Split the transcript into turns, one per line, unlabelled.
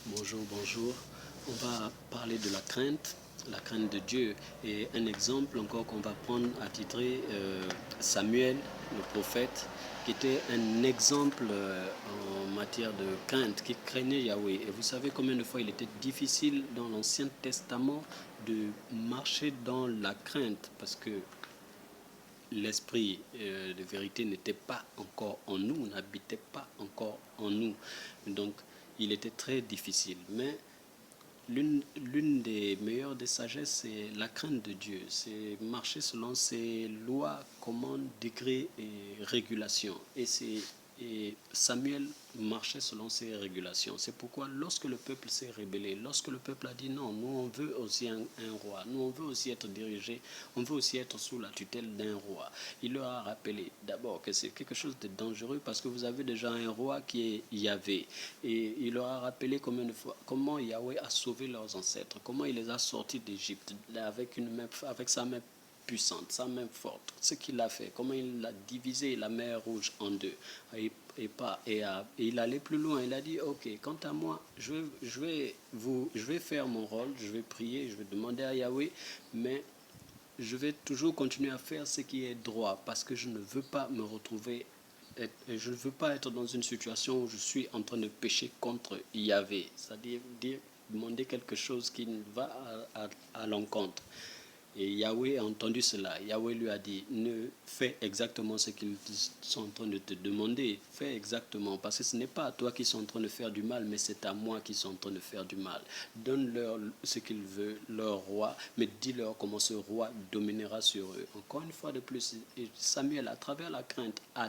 Bonjour, bonjour. On va parler de la crainte de Dieu. Et un exemple encore qu'on va prendre à titrer Samuel, le prophète, qui était un exemple en matière de crainte, qui craignait Yahweh. Et vous savez combien de fois il était difficile dans l'Ancien Testament de marcher dans la crainte, parce que l'esprit de vérité n'était pas encore en nous, n'habitait pas encore en nous. Donc, il était très difficile. Mais l'une des meilleures des sagesses, c'est la crainte de Dieu. C'est marcher selon ses lois, commandes, décrets et régulations. Et Samuel marchait selon ces régulations. C'est pourquoi lorsque le peuple s'est rébellé, lorsque le peuple a dit non, nous on veut aussi un roi, nous on veut aussi être dirigé, on veut aussi être sous la tutelle d'un roi, il leur a rappelé d'abord que c'est quelque chose de dangereux parce que vous avez déjà un roi qui est Yahvé. Et il leur a rappelé combien de fois, comment Yahweh a sauvé leurs ancêtres, comment il les a sortis d'Égypte avec sa main puissante, sa main forte, ce qu'il a fait, comment il a divisé la mer Rouge en deux. Et il allait plus loin, il a dit, ok, quant à moi, je vais faire mon rôle, je vais prier, je vais demander à Yahweh, mais je vais toujours continuer à faire ce qui est droit parce que je ne veux pas me retrouver, je ne veux pas être dans une situation où je suis en train de pécher contre Yahvé, c'est-à-dire demander quelque chose qui va à l'encontre. Et Yahweh a entendu cela. Yahweh lui a dit, ne fais exactement ce qu'ils sont en train de te demander. Fais exactement, parce que ce n'est pas à toi qu'ils sont en train de faire du mal, mais c'est à moi qu'ils sont en train de faire du mal. Donne-leur ce qu'ils veulent, leur roi, mais dis-leur comment ce roi dominera sur eux. Encore une fois de plus, Samuel, à travers la crainte, a